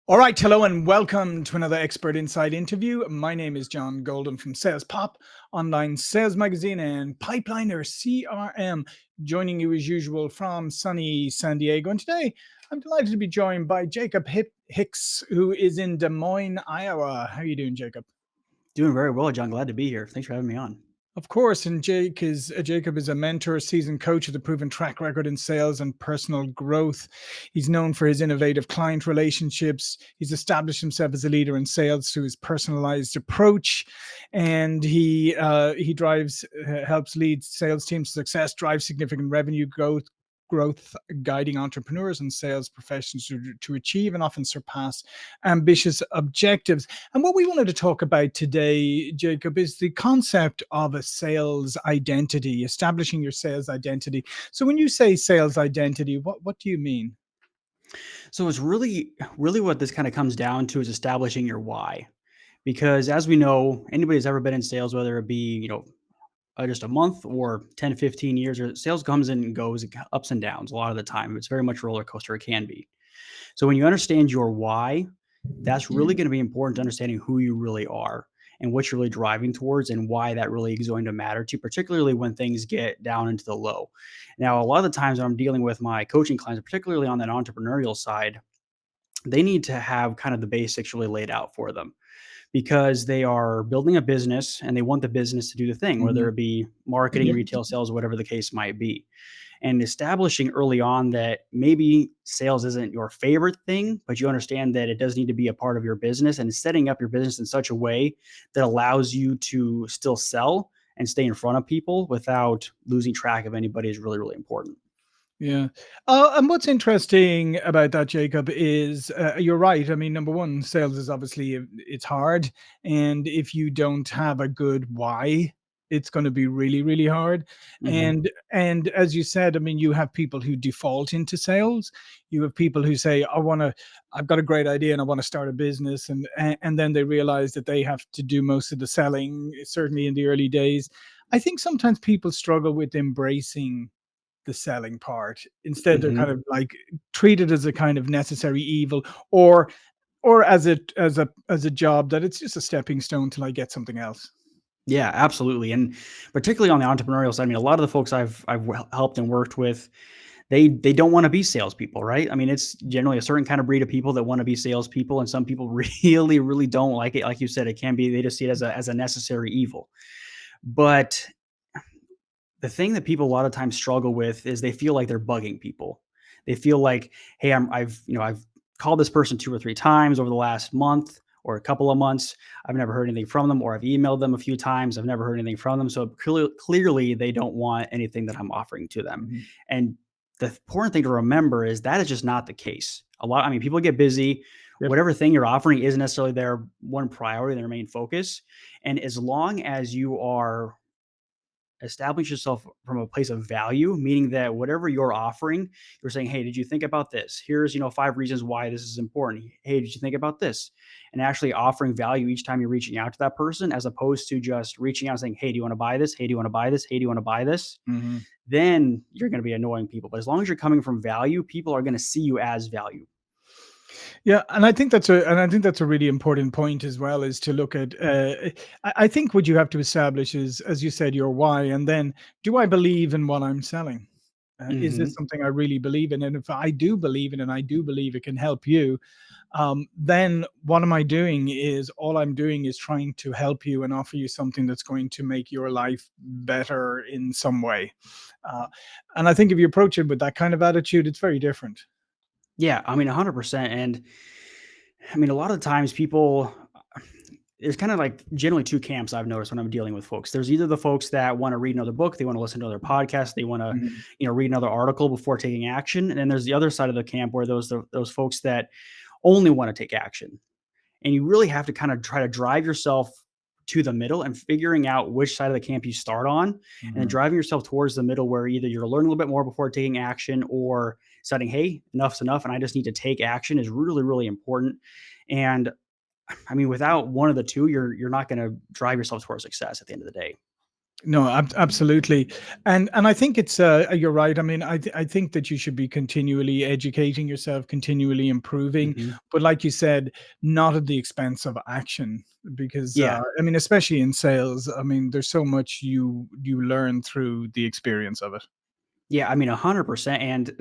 All right, hello and welcome to another Expert Inside interview. My name is John Golden from Sales Pop, online sales magazine, and Pipeliner CRM, joining you as usual from sunny San Diego. And today I'm delighted to be joined by Jacob Hicks, who is in Des Moines, Iowa. How are you doing, Jacob? Doing very well, John. Glad to be here. Thanks for having me on. Of course, and Jacob is a mentor, seasoned coach with a proven track record in sales and personal growth. He's known for his innovative client relationships. He's established himself as a leader in sales through his personalized approach, and he drives helps lead sales teams to success, drives significant revenue growth, guiding entrepreneurs and sales professionals to achieve and often surpass ambitious objectives. And what we wanted to talk about today, Jacob, is the concept of a sales identity, establishing your sales identity. So when you say sales identity, what do you mean? So it's really what this kind of comes down to is establishing your why. Because as we know, anybody who's ever been in sales, whether it be, just a month or 10, 15 years, or sales comes and goes, ups and downs a lot of the time. It's very much roller coaster. It can be. So when you understand your why, that's really going to be important to understanding who you really are and what you're really driving towards and why that really is going to matter to you, particularly when things get down into the low. Now, a lot of the times when I'm dealing with my coaching clients, particularly on that entrepreneurial side, they need to have kind of the basics really laid out for them because they are building a business and they want the business to do the thing, whether Mhm. it be marketing, Yeah. retail sales, whatever the case might be, and establishing early on that maybe sales isn't your favorite thing, but you understand that it does need to be a part of your business, and setting up your business in such a way that allows you to still sell and stay in front of people without losing track of anybody is really, really important. Yeah. And what's interesting about that, Jacob, is you're right. I mean, number one, sales is obviously it's hard, and if you don't have a good why, it's going to be really, really hard. Hmm. And as you said, I mean, you have people who default into sales. You have people who say, I've got a great idea and I want to start a business," and then they realize that they have to do most of the selling, certainly in the early days. I think sometimes people struggle with embracing the selling part. Instead, they're kind Hmm. of like treated as a kind of necessary evil, or as a job that it's just a stepping stone till I get something else. Yeah, absolutely, and particularly on the entrepreneurial side. I mean, a lot of the folks I've helped and worked with, they don't want to be salespeople, right? I mean, it's generally a certain kind of breed of people that want to be salespeople, and some people really, really don't like it. Like you said, it can be they just see it as a necessary evil. But the thing that people a lot of times struggle with is they feel like they're bugging people. They feel like, hey, I've called this person 2 or 3 times over the last month or a couple of months. I've never heard anything from them, or I've emailed them a few times. I've never heard anything from them. So clearly they don't want anything that I'm offering to them. Mhm. And the important thing to remember is that is just not the case. I mean, people get busy. Yep. Whatever thing you're offering isn't necessarily their one priority, their main focus. And as long as you are establish yourself from a place of value, meaning that whatever you're offering, you're saying, hey, did you think about this? Here's 5 reasons why this is important. Hey, did you think about this? And actually offering value each time you're reaching out to that person, as opposed to just reaching out and saying, hey, do you want to buy this? Hey, do you want to buy this? Hey, do you want to buy this? Mhm. Then you're going to be annoying people. But as long as you're coming from value, people are going to see you as value. Yeah, and I think that's a really important point as well, is to look at. I think what you have to establish is, as you said, your why, and then do I believe in what I'm selling? Is this Hmm. something I really believe in? And if I do believe in, and I do believe it can help you, then what am I doing? Is all I'm doing is trying to help you and offer you something that's going to make your life better in some way. Uh, and I think if you approach it with that kind of attitude, it's very different. Yeah, I mean, 100%. And I mean, a lot of the times people, there's kind of like generally two camps I've noticed when I'm dealing with folks. There's either the folks that want to read another book, they want to listen to another podcast, they want to, Mhm. read another article before taking action. And then there's the other side of the camp where those folks that only want to take action. And you really have to kind of try to drive yourself to the middle and figuring out which side of the camp you start on, and then Mhm. driving yourself towards the middle where either you're learning a little bit more before taking action, or deciding, hey, enough's enough and I just need to take action is really, really important. And I mean, without one of the two, you're not going to drive yourself towards success at the end of the day. No, absolutely, and I think it's you're right. I mean, I think that you should be continually educating yourself, continually improving, Mhm. but like you said, not at the expense of action, because Yeah. I mean, especially in sales, I mean, there's so much you learn through the experience of it. Yeah, I mean, 100%, and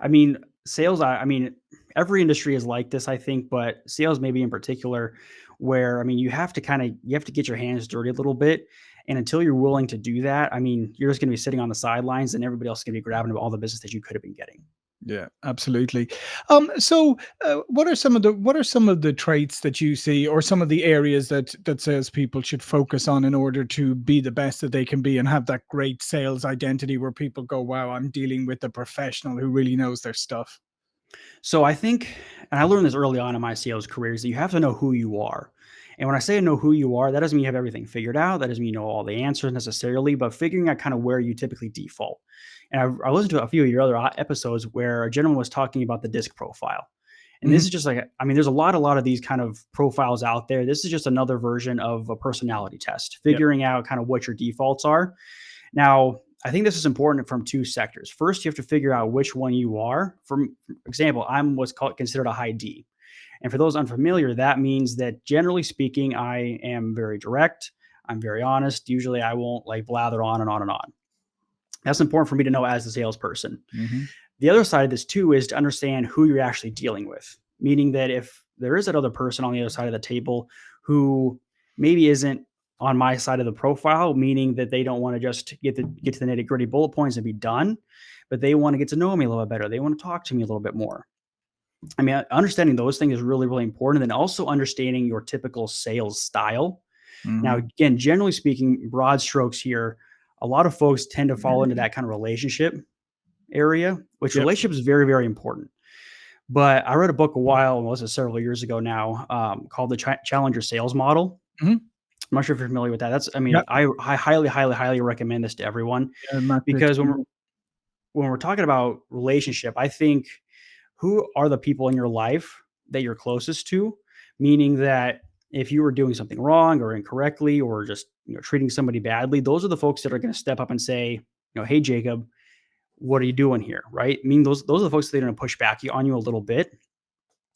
I mean, sales, I mean, every industry is like this, I think, but sales maybe in particular, where, I mean, you have to get your hands dirty a little bit, and until you're willing to do that, I mean, you're just gonna be sitting on the sidelines, and everybody else is gonna be grabbing all the business that you could have been getting. Yeah, absolutely. What are some of the traits that you see, or some of the areas that salespeople should focus on in order to be the best that they can be and have that great sales identity where people go, "Wow, I'm dealing with a professional who really knows their stuff." So I think, and I learned this early on in my sales career, is that you have to know who you are. And when I say know who you are, that doesn't mean you have everything figured out. That doesn't mean you know all the answers necessarily, but figuring out kind of where you typically default. And I listened to a few of your other episodes where a gentleman was talking about the disc profile. And this Mhm. is just like, I mean, there's a lot of these kind of profiles out there. This is just another version of a personality test, Yep. figuring out kind of what your defaults are. Now, I think this is important from two sectors. First, you have to figure out which one you are. For example, I'm what's called considered a high D. And for those unfamiliar, that means that generally speaking, I am very direct. I'm very honest. Usually I won't like blather on and on and on. That's important for me to know as a salesperson. Mhm. The other side of this too is to understand who you're actually dealing with, meaning that if there is that other person on the other side of the table who maybe isn't on my side of the profile, meaning that they don't want to just get to the nitty gritty bullet points and be done, but they want to get to know me a little bit better. They want to talk to me a little bit more. I mean, understanding those things is really, really important. And then also understanding your typical sales style. Now, Mhm. again, generally speaking, broad strokes here, a lot of folks tend to fall into that kind of relationship area, which Yep. relationship is very, very important. But I read a book a while, was it several years ago now, called the Challenger Sales Model. Mhm. I'm not sure if you're familiar with that. That's, I mean, Yep. I highly, highly, highly recommend this to everyone Yeah, Master. because when we're talking about relationship, I think who are the people in your life that you're closest to, meaning that if you were doing something wrong or incorrectly or just treating somebody badly, those are the folks that are going to step up and say, hey Jacob, what are you doing here? Right? I mean, those are the folks that are going to push back on you a little bit.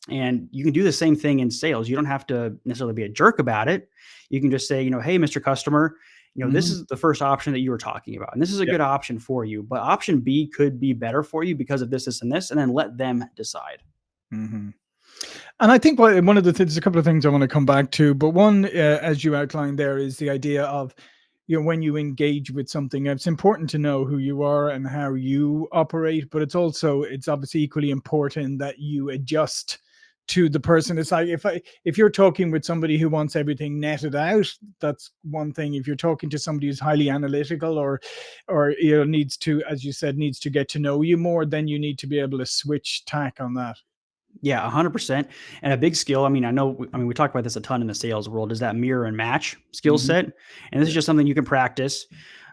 And you can do the same thing in sales. You don't have to necessarily be a jerk about it. You can just say, hey, Mr. Customer, this Mhm. is the first option that you were talking about. And this is a Yep. good option for you. But option B could be better for you because of this, this, and this. And then let them decide. Mhm. And I think one of the things, a couple of things I want to come back to, but one, as you outlined there, is the idea of, when you engage with something, it's important to know who you are and how you operate, but it's obviously equally important that you adjust to the person. It's like if you're talking with somebody who wants everything netted out, that's one thing. If you're talking to somebody who's highly analytical, or needs to, as you said, needs to get to know you more, then you need to be able to switch tack on that. Yeah, 100%. And a big skill, I mean, I mean, we talk about this a ton in the sales world, is that mirror and match skill Hmm. set. And this is just something you can practice.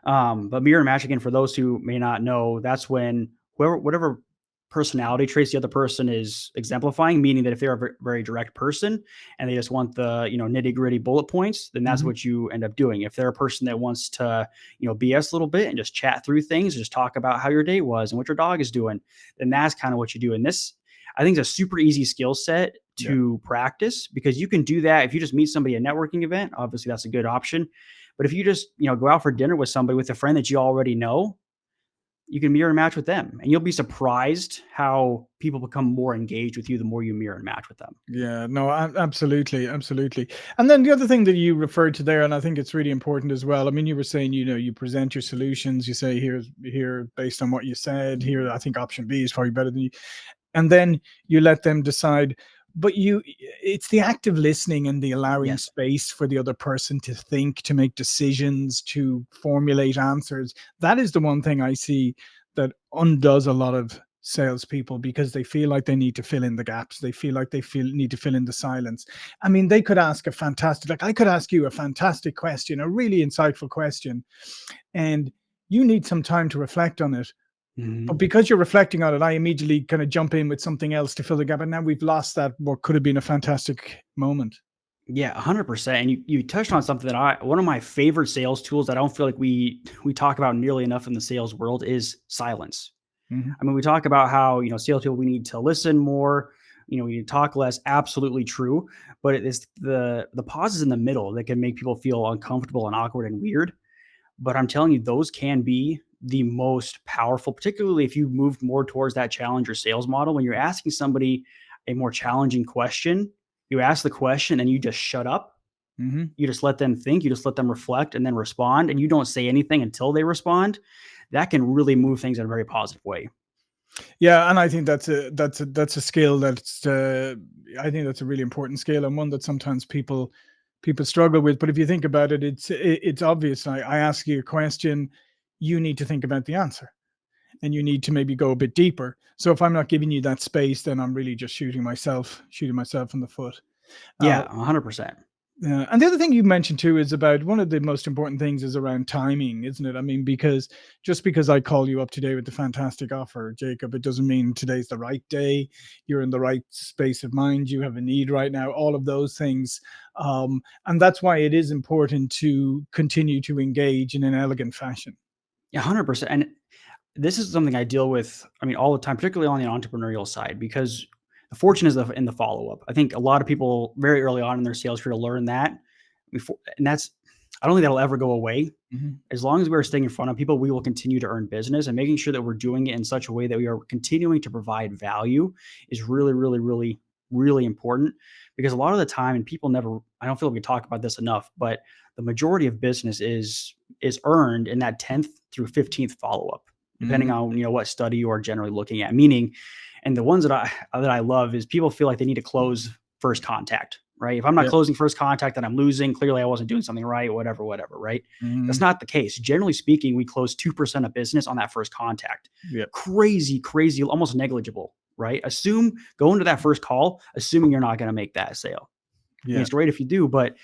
But mirror and match, again, for those who may not know, that's when whatever personality traits the other person is exemplifying, meaning that if they're a very direct person and they just want the, nitty gritty bullet points, then that's Hmm. what you end up doing. If they're a person that wants to, BS a little bit and just chat through things, just talk about how your day was and what your dog is doing, then that's kind of what you do. And this, I think, is a super easy skill set Yeah. to practice because you can do that if you just meet somebody at a networking event. Obviously, that's a good option. But if you just, go out for dinner with somebody, with a friend that you already know, you can mirror and match with them. And you'll be surprised how people become more engaged with you the more you mirror and match with them. Yeah, no, absolutely, absolutely. And then the other thing that you referred to there, and I think it's really important as well. I mean, you were saying, you present your solutions. You say, here, based on what you said, here, I think option B is probably better than you. And then you let them decide. But it's the active listening and the allowing Yes. space for the other person to think, to make decisions, to formulate answers. That is the one thing I see that undoes a lot of salespeople, because they feel like they need to fill in the gaps. They feel like need to fill in the silence. I mean, they could ask a fantastic, like I could ask you a fantastic question, a really insightful question, and you need some time to reflect on it. But Mhm. because you're reflecting on it, I immediately kind of jump in with something else to fill the gap. And now we've lost that, what could have been a fantastic moment. Yeah, 100%. And you touched on something that one of my favorite sales tools that I don't feel like we talk about nearly enough in the sales world is silence. Hmm. I mean, we talk about how, salespeople, we need to listen more, we need to talk less. Absolutely true. But it is the pauses in the middle that can make people feel uncomfortable and awkward and weird. But I'm telling you, those can be the most powerful, particularly if you move more towards that challenger sales model. When you're asking somebody a more challenging question, you ask the question and you just shut up. Hmm. You just let them think, you just let them reflect and then respond, and you don't say anything until they respond. That can really move things in a very positive way. Yeah, and I think that's a skill that's I think that's a really important skill, and one that sometimes people struggle with. But if you think about it, it's obvious. I ask you a question, you need to think about the answer, and you need to maybe go a bit deeper. So if I'm not giving you that space, then I'm really just shooting myself in the foot. Uh, Yeah, 100%. and the other thing you mentioned too is about one of the most important things is around timing, isn't it? I mean, because just because I call you up today with the fantastic offer, Jacob, it doesn't mean today's the right day. You're in the right space of mind. You have a need right now. All of those things, and that's why it is important to continue to engage in an elegant fashion. Yeah, 100%. And this is something I deal with, I mean, all the time, particularly on the entrepreneurial side, because the fortune is in the follow up. I think a lot of people very early on in their sales career learn that before, and I don't think that'll ever go away. Hmm. As long as we're staying in front of people, we will continue to earn business, and making sure that we're doing it in such a way that we are continuing to provide value is really, really, really, really important. Because a lot of the time, and people never, I don't feel like we talk about this enough, but the majority of business is earned in that 10th through 15th follow up, depending Hmm. on what study you are generally looking at. Meaning, and the ones that I love is people feel like they need to close first contact, right? If I'm not Yeah. closing first contact, then I'm losing. Clearly, I wasn't doing something right, whatever, right? That's Hmm. not the case. Generally speaking, we close 2% of business on that first contact. Yeah. Crazy, crazy, almost negligible, right? Go into that first call, assuming you're not going to make that sale. I mean, Yeah. it's great if you do, but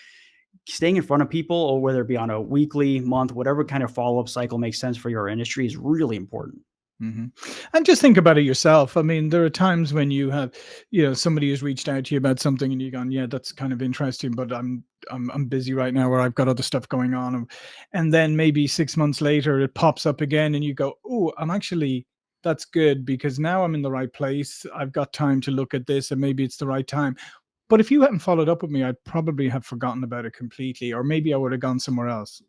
staying in front of people, or whether it be on a weekly, month, whatever kind of follow up cycle makes sense for your industry, is really important. Hmm. And just think about it yourself. I mean, there are times when you have, somebody has reached out to you about something, and you've gone, "Yeah, that's kind of interesting, but I'm busy right now, or I've got other stuff going on," and then maybe 6 months later, it pops up again, and you go, "Oh, that's good because now I'm in the right place. I've got time to look at this, and maybe it's the right time." But if you hadn't followed up with me, I'd probably have forgotten about it completely, or maybe I would have gone somewhere else.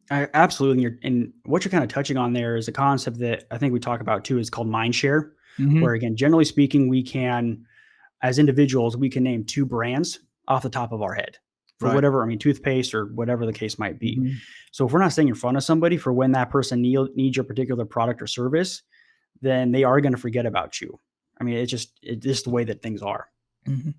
Absolutely. And what you're kind of touching on there is a concept that I think we talk about too, is called Mindshare, Hmm. where again, generally speaking, as individuals, we can name two brands off the top of our head for Right. whatever, I mean, toothpaste or whatever the case might be. Hmm. So if we're not staying in front of somebody for when that person needs your particular product or service, then they are going to forget about you. I mean, it's just the way that things are. Hmm.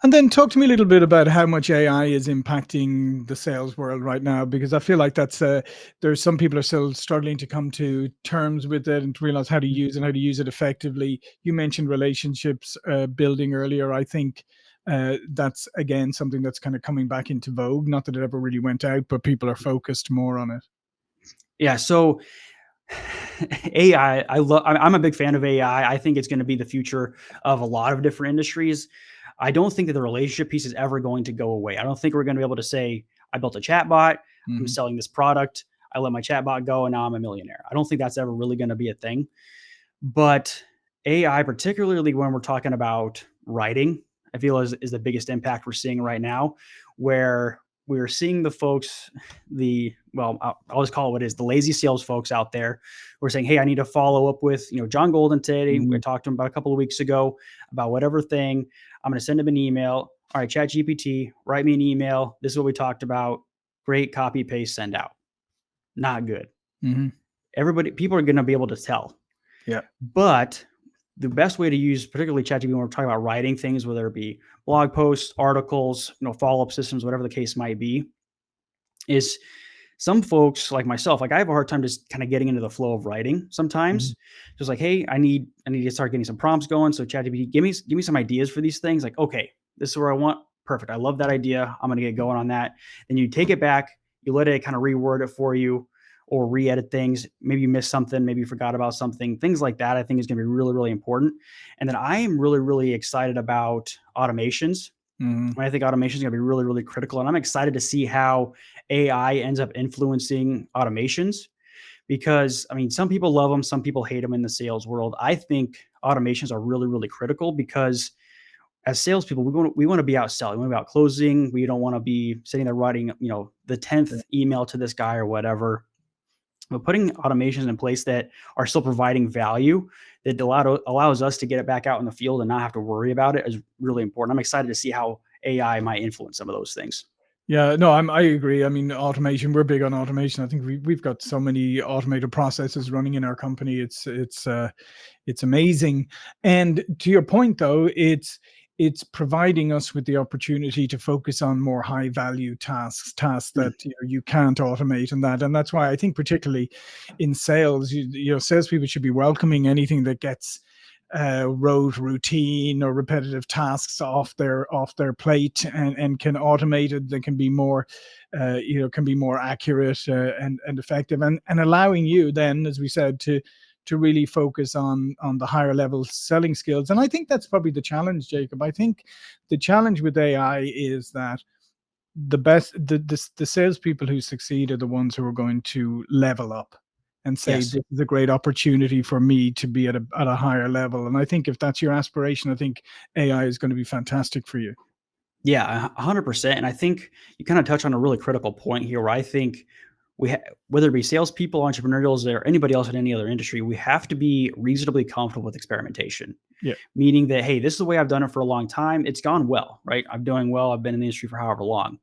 And then talk to me a little bit about how much AI is impacting the sales world right now, because I feel like there's some people are still struggling to come to terms with it and to realize how to use and how to use it effectively. You mentioned relationships building earlier. I think that's again something that's kind of coming back into vogue. Not that it ever really went out, but people are focused more on it. Yeah. So AI, I'm a big fan of AI. I think it's going to be the future of a lot of different industries. I don't think that the relationship piece is ever going to go away. I don't think we're going to be able to say, I built a chatbot, I'm Hmm. selling this product, I let my chatbot go, and now I'm a millionaire. I don't think that's ever really going to be a thing. But AI, particularly when we're talking about writing, I feel is the biggest impact we're seeing right now, where we're seeing the folks, I'll just call it what it is, the lazy sales folks out there who are saying, hey, I need to follow up with, John Golden today. Hmm. I talked to him about a couple of weeks ago about whatever thing. I'm going to send him an email. All right, Chat GPT, write me an email. This is what we talked about. Great, copy, paste, send out. Not good. Hmm. People are going to be able to tell. Yeah. But the best way to use, particularly ChatGPT, when we're talking about writing things, whether it be blog posts, articles, follow-up systems, whatever the case might be, is some folks like myself, like I have a hard time just kind of getting into the flow of writing Hmm. sometimes. Just like, hey, I need to start getting some prompts going. So ChatGPT, give me some ideas for these things. Like, okay, this is where I want. Perfect. I love that idea. I'm gonna get going on that. Then you take it back, you let it kind of reword it for you or re-edit things. Maybe you missed something, maybe you forgot about something. Things like that, I think is gonna be really, really important. And then I am really, really excited about automations. Mhm. And I think automation is going to be really, really critical. And I'm excited to see how AI ends up influencing automations because, I mean, some people love them, some people hate them in the sales world. I think automations are really, really critical because as salespeople, we want to be out selling, we want to be out closing. We don't want to be sitting there writing, the 10th email to this guy or whatever. But putting automations in place that are still providing value that allows us to get it back out in the field and not have to worry about it is really important. I'm excited to see how AI might influence some of those things. Yeah, no, I agree. I mean, automation, we're big on automation. I think we've got so many automated processes running in our company. It's amazing. And to your point though, it's providing us with the opportunity to focus on more high value tasks Mm, that you can't automate, and that's why I think particularly in sales, salespeople should be welcoming anything that gets rote routine or repetitive tasks off their plate, and can automate it. They can be more can be more accurate, and effective, and allowing you then, as we said, to really focus on the higher level selling skills. And I think that's probably the challenge, Jacob. I think the challenge with AI is that the salespeople who succeed are the ones who are going to level up and say, yes. this is a great opportunity for me to be at a higher level. And I think if that's your aspiration, I think AI is going to be fantastic for you. Yeah, 100%. And I think you kind of touch on a really critical point here where I think whether it be salespeople, entrepreneurs, or anybody else in any other industry, we have to be reasonably comfortable with experimentation, Yeah. meaning that, hey, this is the way I've done it for a long time. It's gone well, right? I'm doing well. I've been in the industry for however long.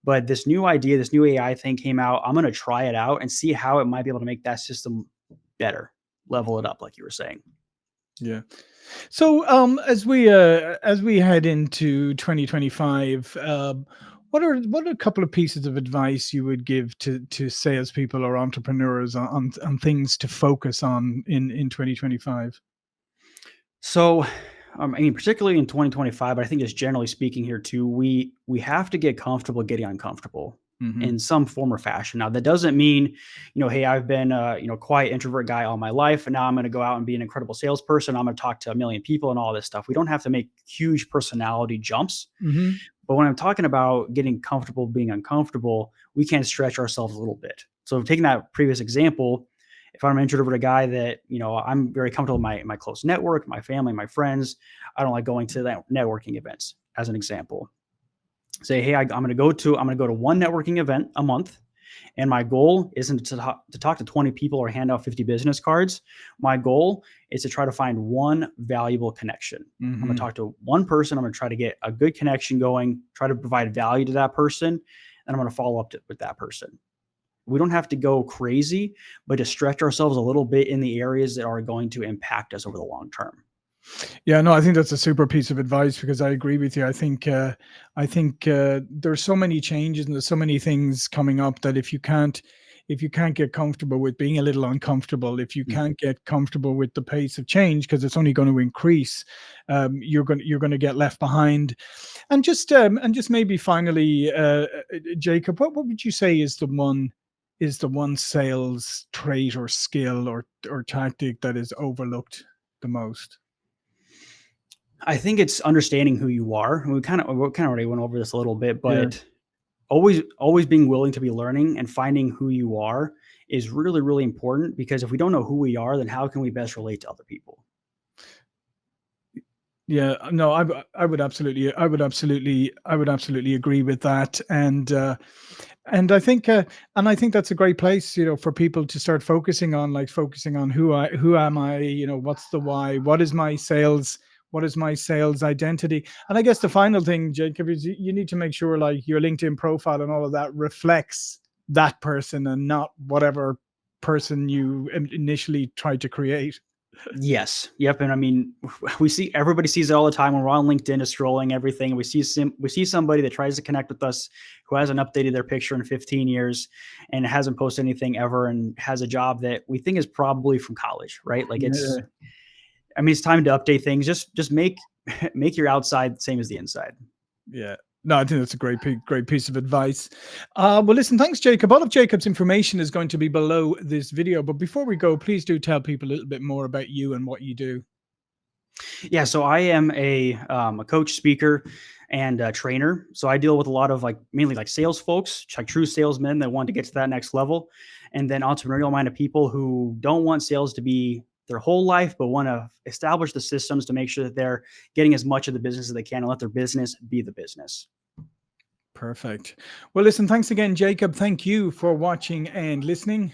But this new idea, this new AI thing came out. I'm going to try it out and see how it might be able to make that system better, level it up, like you were saying. Yeah. So, as we head into 2025, what are a couple of pieces of advice you would give to salespeople or entrepreneurs on things to focus on in 2025? So, I mean, particularly in 2025, but I think just generally speaking here too, we have to get comfortable getting uncomfortable Hmm. in some form or fashion. Now, that doesn't mean, hey, I've been quiet introvert guy all my life, and now I'm going to go out and be an incredible salesperson. I'm going to talk to a million people and all this stuff. We don't have to make huge personality jumps. Hmm. But when I'm talking about getting comfortable being uncomfortable, we can stretch ourselves a little bit. So taking that previous example, if I'm an introverted guy that, I'm very comfortable with my close network, my family, my friends, I don't like going to that networking events as an example. Say, hey, I'm going to go to one networking event a month. And my goal isn't to talk to 20 people or hand out 50 business cards. My goal is to try to find one valuable connection. I'm going to Hmm. talk to one person. I'm going to try to get a good connection going, try to provide value to that person, and I'm going to follow up with that person. We don't have to go crazy, but to stretch ourselves a little bit in the areas that are going to impact us over the long term. Yeah, no, I think that's a super piece of advice because I agree with you. I think there's so many changes and there's so many things coming up that if you can't get comfortable with being a little uncomfortable, if you Mm. can't get comfortable with the pace of change because it's only going to increase, you're going to get left behind. And just maybe finally, Jacob, what would you say is the one sales trait or skill or tactic that is overlooked the most? I think it's understanding who you are. We kind of already went over this a little bit, Yeah. but always being willing to be learning and finding who you are is really, really important because if we don't know who we are, then how can we best relate to other people? Yeah, no, I would absolutely agree with that, and I think that's a great place, for people to start focusing on who am I, what's the why, what is my sales identity, and I guess the final thing, Jacob, is you need to make sure like your LinkedIn profile and all of that reflects that person and not whatever person you initially tried to create. Yes. Yep. And I mean, everybody sees it all the time when we're on LinkedIn, is scrolling everything. We see somebody that tries to connect with us who hasn't updated their picture in 15 years and hasn't posted anything ever and has a job that we think is probably from college, right? Like Yeah. it's time to update things. Just make make your outside the same as the inside. Yeah. No, I think that's a great piece of advice. Well, listen, thanks, Jacob. All of Jacob's information is going to be below this video. But before we go, please do tell people a little bit more about you and what you do. Yeah, so I am a coach, speaker, and trainer. So I deal with a lot of mainly sales folks, like true salesmen that want to get to that next level, and then entrepreneurial minded people who don't want sales to be their whole life, but want to establish the systems to make sure that they're getting as much of the business as they can and let their business be the business. Perfect. Well, listen, thanks again, Jacob. Thank you for watching and listening.